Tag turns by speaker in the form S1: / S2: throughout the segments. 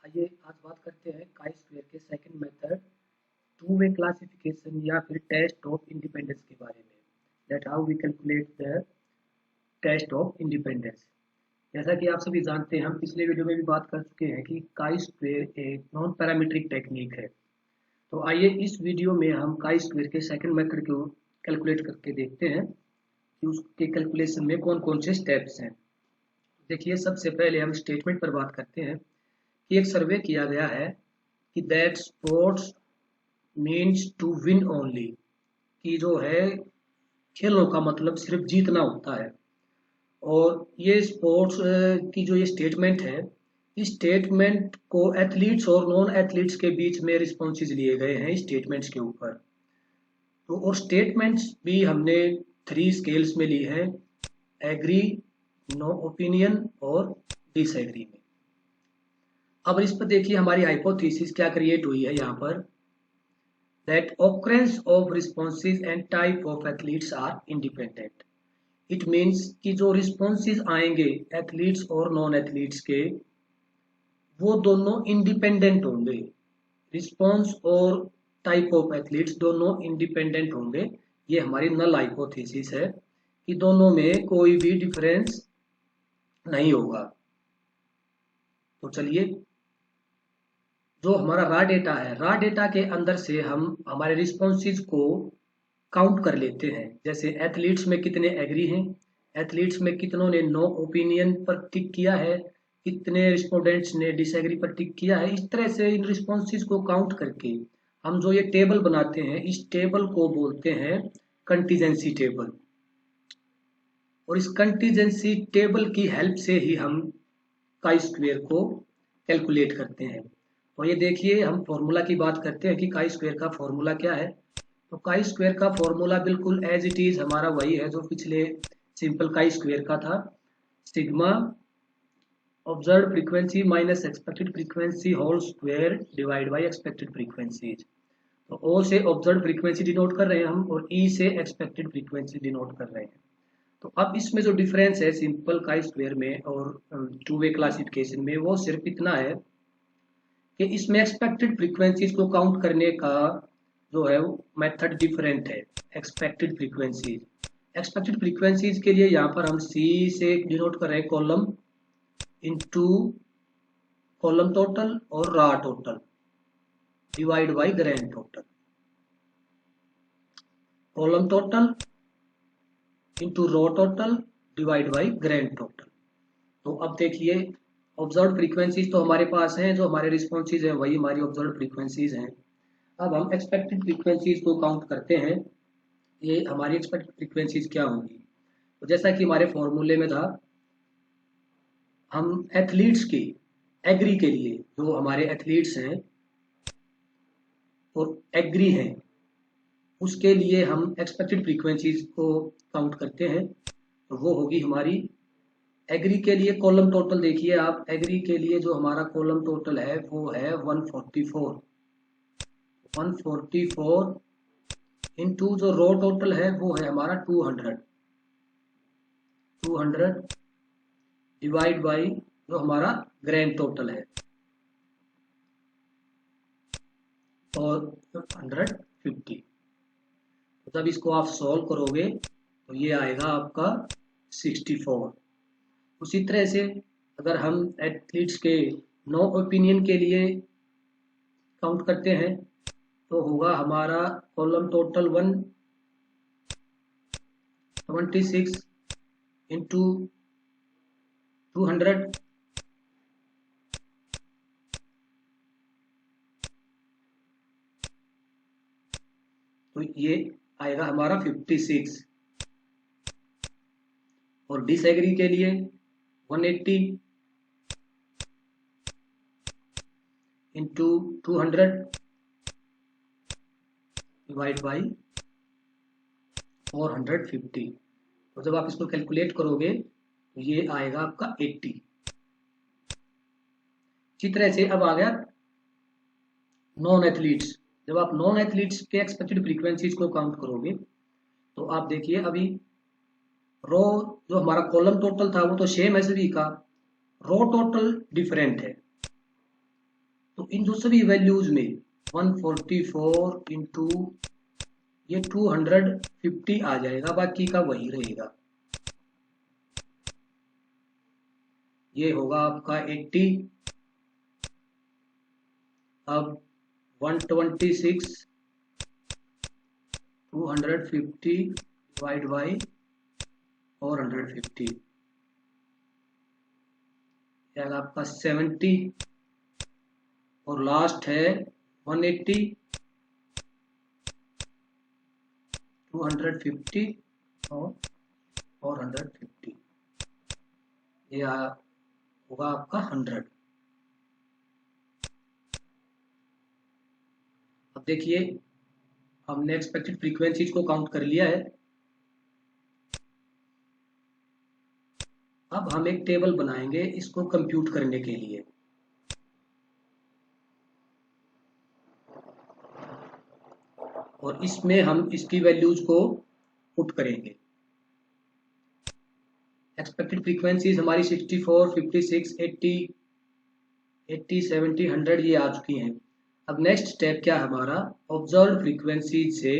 S1: आइए आज बात करते हैं काई स्क्वायर के second method two way classification या फिर टेस्ट ऑफ इंडिपेंडेंस के बारे में। That how we calculate the test of independence. जैसा कि आप सभी जानते हैं, हम पिछले वीडियो में भी बात कर चुके हैं कि काई स्क्वायर एक नॉन पैरामीट्रिक टेक्निक है। तो आइए इस वीडियो में हम काई स्क्वायर के सेकंड मेथड को कैलकुलेट करके देखते हैं कि उसके कैलकुलेशन में कौन कौन से स्टेप्स हैं। देखिए, सबसे पहले हम स्टेटमेंट पर बात करते हैं कि एक सर्वे किया गया है कि that sports means to win only, कि जो है खेलों का मतलब सिर्फ जीतना होता है। और ये स्पोर्ट्स की जो ये स्टेटमेंट है, इस स्टेटमेंट को एथलीट्स और नॉन एथलीट्स के बीच में रिस्पॉन्सेज लिए गए हैं स्टेटमेंट्स के ऊपर। तो और स्टेटमेंट्स भी हमने 3 स्केल्स में ली है, एग्री, नो ओपिनियन और डिसएग्री में। अब इस पर देखिए हमारी हाइपोथेसिस क्या क्रिएट हुई है यहाँ पर, that occurrence of responses and type of athletes are independent. It means कि जो responses आएंगे एथलीट्स और नॉन एथलीट्स के, वो दोनों इंडिपेंडेंट होंगे। रिस्पॉन्स और टाइप ऑफ एथलीट्स दोनों इंडिपेंडेंट होंगे। ये हमारी नल हाइपोथेसिस है कि दोनों में कोई भी डिफरेंस नहीं होगा। तो चलिए, जो हमारा रॉ डेटा है, रॉ डेटा के अंदर से हम हमारे रिस्पॉन्सेज को काउंट कर लेते हैं। जैसे एथलीट्स में कितने एग्री हैं, एथलीट्स में कितनों ने नो ओपिनियन पर टिक किया है, कितने रिस्पोंडेंट्स ने डिसएग्री पर टिक किया है। इस तरह से इन रिस्पॉन्सेज को काउंट करके हम जो ये टेबल बनाते हैं, इस टेबल को बोलते हैं कंटीजेंसी टेबल। और इस कंटीजेंसी टेबल की हेल्प से ही हम काई स्क्वायर को कैलकुलेट करते हैं। तो ये देखिए, हम फॉर्मूला की बात करते हैं कि काई स्क्वायर का फॉर्मूला क्या है। तो काई स्क्वायर का फॉर्मूला बिल्कुल एज इट इज हमारा वही है जो पिछले सिंपल काई स्क्वायर का था। Sigma observe frequency minus expected frequency whole square divide by expected frequencies. तो ओ से ऑब्जर्व फ्रीक्वेंसी डिनोट कर रहे हैं हम, और ई से एक्सपेक्टेड फ्रीक्वेंसी डिनोट कर रहे हैं। तो अब इसमें जो डिफरेंस है सिंपल काई स्क्वायर में और टू वे क्लासिफिकेशन में, वो सिर्फ इतना है कि इसमें एक्सपेक्टेड फ्रीक्वेंसीज को काउंट करने का जो है मेथड डिफरेंट है। एक्सपेक्टेड फ्रीक्वेंसीज के लिए यहाँ पर हम सी से डिनोट कर रहे हैं कॉलम इनटू कॉलम टोटल और raw total divide by grand total. Column total into raw total divide by grand total. तो अब देखिए, ऑब्जर्व फ्रीक्वेंसीज तो हमारे पास हैं, जो हमारे रिस्पॉन्सेज हैं वही हमारी ऑब्जर्व फ्रीक्वेंसीज हैं। अब हम एक्सपेक्टेड फ्रीक्वेंसीज को काउंट करते हैं। ये हमारी एक्सपेक्टेड फ्रीक्वेंसीज क्या होंगी, तो जैसा कि हमारे फॉर्मूले में था, हम एथलीट्स की एग्री के लिए, जो हमारे एथलीट्स हैं और एग्री हैं, उसके लिए हम एक्सपेक्टेड फ्रीक्वेंसीज को काउंट करते हैं। तो वो होगी हमारी एग्री के लिए कॉलम टोटल। देखिए आप, एग्री के लिए जो हमारा कॉलम टोटल है वो है 144 इनटू जो रो टोटल है वो है हमारा 200 डिवाइड बाई जो हमारा ग्रैंड टोटल है और 150। तो जब इसको आप सॉल्व करोगे तो ये आएगा आपका 64। उसी तरह से अगर हम एथलीट्स के नो ओपिनियन के लिए काउंट करते हैं तो होगा हमारा कॉलम टोटल 176 इंटू 200 तो ये आएगा हमारा 56। और डिसएग्री के लिए 180 इंटू 200 डिवाइड बाई 450। तो जब आप इसको कैलकुलेट करोगे तो ये आएगा आपका 80। इसी तरह से अब आ गया नॉन एथलीट्स। जब आप नॉन एथलीट्स के एक्सपेक्टेड फ्रीक्वेंसीज को काउंट करोगे तो आप देखिए, अभी रो जो हमारा कॉलम टोटल था वो तो सेम है सभी का, रो टोटल डिफरेंट है। तो इन जो सभी वैल्यूज में 144 इंटू ये 250 आ जाएगा, बाकी का वही रहेगा। ये होगा आपका 80। अब 126 250 डिवाइड बाई 450 आएगा आपका 70। और लास्ट है 180 250 और 450, ये होगा आपका 100। अब देखिए हमने एक्सपेक्टेड फ्रीक्वेंसीज को काउंट कर लिया है। अब हम एक टेबल बनाएंगे इसको कंप्यूट करने के लिए। और इसमें हम इसकी वैल्यूज को पुट करेंगे। एक्सपेक्टेड फ्रीक्वेंसीज हमारी 64, 56, 80, 70, 100 ये आ चुकी हैं। अब नेक्स्ट स्टेप क्या है हमारा, ऑब्जर्व फ्रीक्वेंसीज से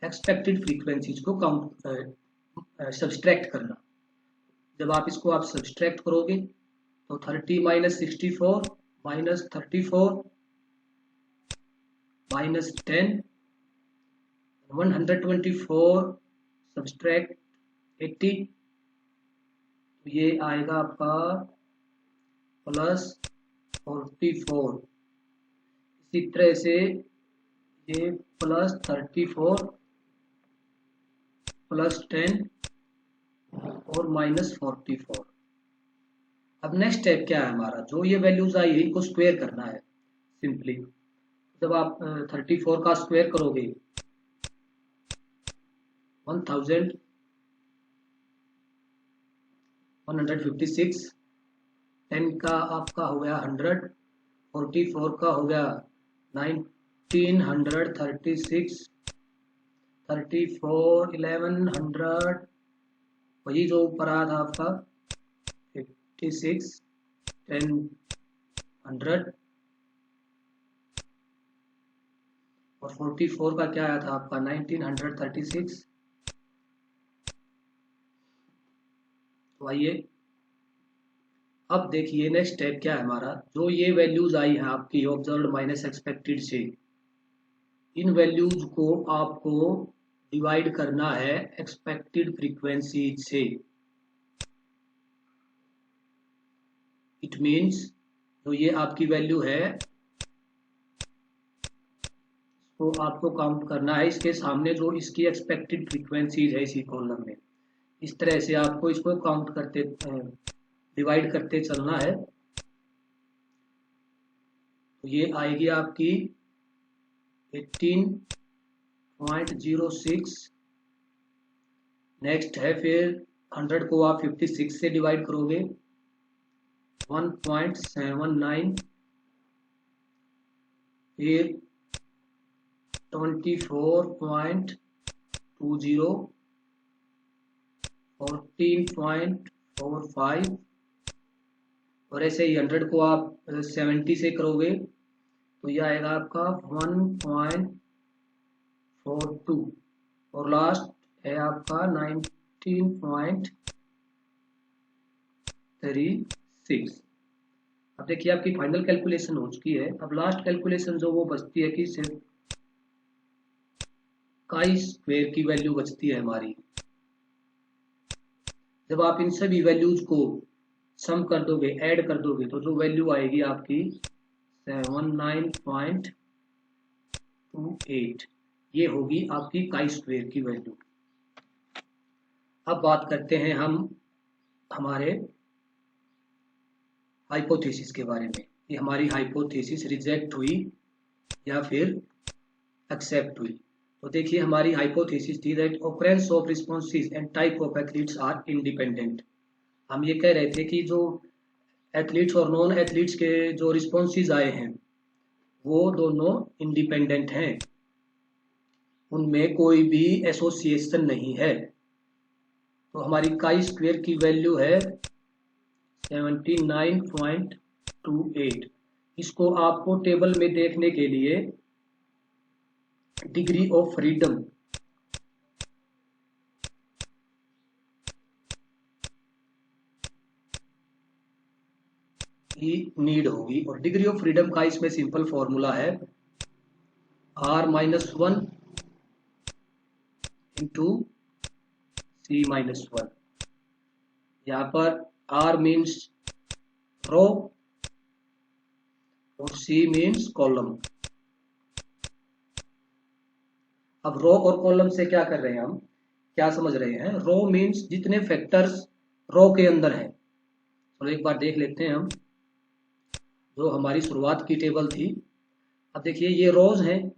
S1: एक्सपेक्टेड फ्रीक्वेंसीज को काउंट सब्सट्रैक्ट करना। जब आप इसको सब्सट्रैक्ट करोगे तो 30 माइनस 64 माइनस 34 माइनस 10 124 सब्सट्रैक्ट 80, ये आएगा आपका प्लस 44। इसी तरह से ये प्लस 34 प्लस 10 और माइनस 44। अब नेक्स्ट स्टेप क्या है हमारा, जो ये वैल्यूज आई है इनको स्क्वायर करना है सिंपली। जब आप 34 का स्क्वायर करोगे 1156, 10 का आपका हो गया 100, 44 का हो गया 1936, 34 1100, वही जो ऊपर आया था आपका 56 10 100, और 44 का क्या आया था आपका 1936। तो आइए अब देखिए नेक्स्ट स्टेप क्या है हमारा, जो ये वैल्यूज आई है आपकी ऑब्जर्व्ड माइनस एक्सपेक्टेड से, इन वैल्यूज को आपको डिवाइड करना है एक्सपेक्टेड फ्रीक्वेंसी से। इट मीन्स जो ये आपकी वैल्यू है इसको आपको काउंट करना है इसके सामने जो इसकी एक्सपेक्टेड फ्रीक्वेंसीज है इसी कॉलम में। इस तरह से आपको इसको काउंट करते डिवाइड करते चलना है। तो ये आएगी आपकी 18.06। नेक्स्ट है फिर 100 को आप 56 से डिवाइड करोगे 1.79, फिर 24.20, 14.45, और ऐसे ही 100 को आप 70 से करोगे तो यह आएगा आपका 1.42, और लास्ट है आपका 19.36। अब देखिए आपकी फाइनल कैलकुलेशन हो चुकी है। अब लास्ट कैलकुलेशन जो वो बचती है कि सिर्फ काई स्क्वायर की वैल्यू बचती है हमारी। जब आप इन सभी वैल्यूज को सम कर दोगे, ऐड कर दोगे, तो जो वैल्यू आएगी आपकी 79.28, ये होगी आपकी काई स्क्वायर की वैल्यू। अब बात करते हैं हम हमारे हाइपोथेसिस के बारे में कि हमारी हाइपोथेसिस रिजेक्ट हुई या फिर एक्सेप्ट हुई। तो देखिए हमारी हाइपोथेसिस थी that occurrence of responses and type of athletes are independent. हम ये कह रहे थे कि जो एथलीट्स और नॉन एथलीट्स के जो रिस्पॉन्सेज आए हैं वो दोनों इंडिपेंडेंट हैं, उनमें कोई भी एसोसिएशन नहीं है। तो हमारी काई स्क्वायर की वैल्यू है 79.28। to 8। इसको आपको टेबल में देखने के लिए डिग्री ऑफ फ्रीडम की नीड होगी, और डिग्री ऑफ फ्रीडम का इसमें सिंपल फॉर्मूला है r-1 इंटू c-1। यहाँ पर r मीन्स रो और c मीन्स कॉलम। अब रो और कॉलम से क्या कर रहे हैं, हम क्या समझ रहे हैं? रो मीन्स जितने फैक्टर्स रो के अंदर हैं। तो एक बार देख लेते हैं हम जो हमारी शुरुआत की टेबल थी। अब देखिए ये रोज हैं,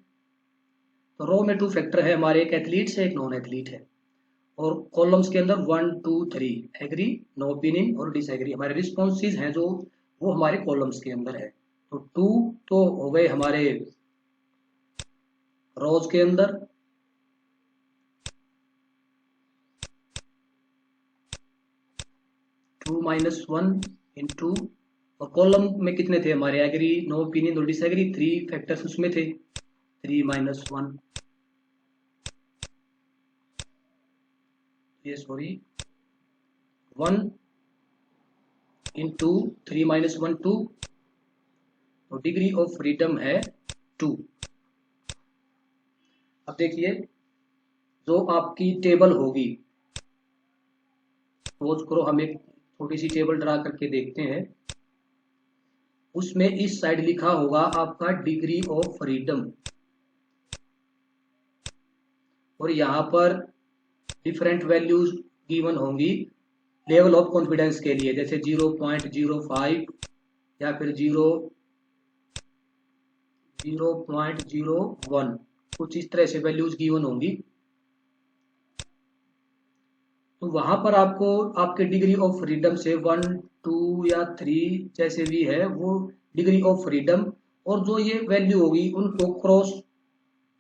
S1: तो रो में 2 फैक्टर है हमारे, एक एथलीट है एक नॉन एथलीट है, और कॉलम्स के अंदर 1 2 3 एग्री, नो ओपिनियन और डिसएग्री हमारे रिस्पॉन्सेज हैं जो वो हमारे कॉलम्स के अंदर है। तो 2 तो हो गए हमारे रोज के अंदर, टू माइनस 1 इंटू, और कॉलम में कितने थे हमारे? एग्री, नो ओपिनियन और डिसएग्री, 3 फैक्टर्स उसमें थे, 3 माइनस 1, ये सॉरी 1 इंटू 3 माइनस 1 2, तो डिग्री ऑफ फ्रीडम है 2। अब देखिए जो आपकी टेबल होगी, सपोज करो हम एक छोटी सी टेबल ड्रा करके देखते हैं, उसमें इस साइड लिखा होगा आपका डिग्री ऑफ फ्रीडम, और यहाँ पर डिफरेंट वैल्यूज गिवन होंगी लेवल ऑफ कॉन्फिडेंस के लिए, जैसे 0.05 या फिर 0.01, कुछ इस तरह से वैल्यूज गिवन होंगी। तो वहां पर आपको आपके डिग्री ऑफ फ्रीडम से 1 2 या 3 जैसे भी है वो डिग्री ऑफ फ्रीडम, और जो ये वैल्यू होगी उनको क्रॉस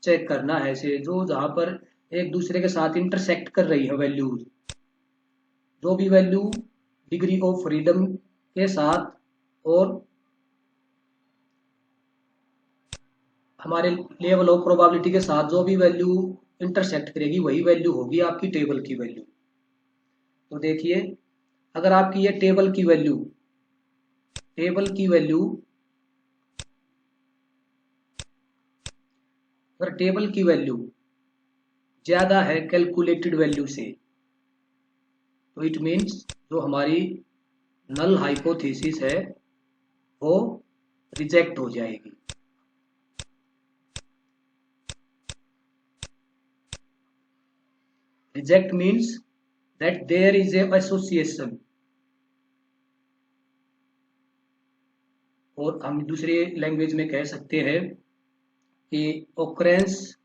S1: चेक करना है, से जो जहां पर एक दूसरे के साथ इंटरसेक्ट कर रही है वैल्यूज, जो भी वैल्यू डिग्री ऑफ फ्रीडम के साथ और हमारे लेवल ऑफ प्रोबेबिलिटी के साथ जो भी वैल्यू इंटरसेक्ट करेगी वही वैल्यू होगी आपकी टेबल की वैल्यू। तो देखिए अगर आपकी ये टेबल की वैल्यू ज्यादा है कैलकुलेटेड वैल्यू से, तो इट मीन्स जो हमारी नल हाइपोथेसिस है वो रिजेक्ट हो जाएगी। Reject means that there is a association, और हम दूसरे लैंग्वेज में कह सकते हैं कि occurrence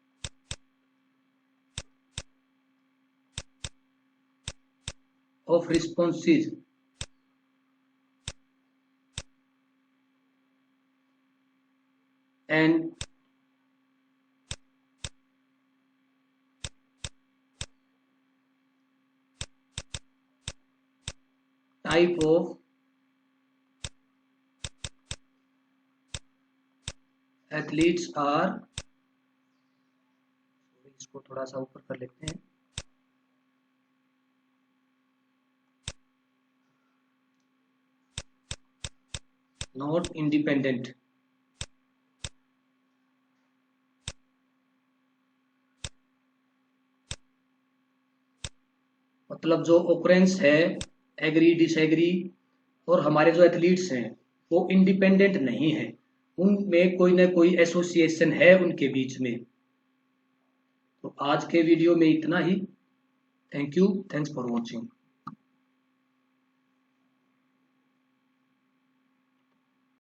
S1: of responses and type of athletes are, इसको थोड़ा सा ऊपर कर लेते हैं, नॉट इंडिपेंडेंट। मतलब जो ओकरेंस है एग्री डिसएग्री, और हमारे जो एथलीट्स हैं वो इंडिपेंडेंट नहीं है, उनमें कोई ना कोई एसोसिएशन है उनके बीच में। तो आज के वीडियो में इतना ही। Thank you, thanks for watching.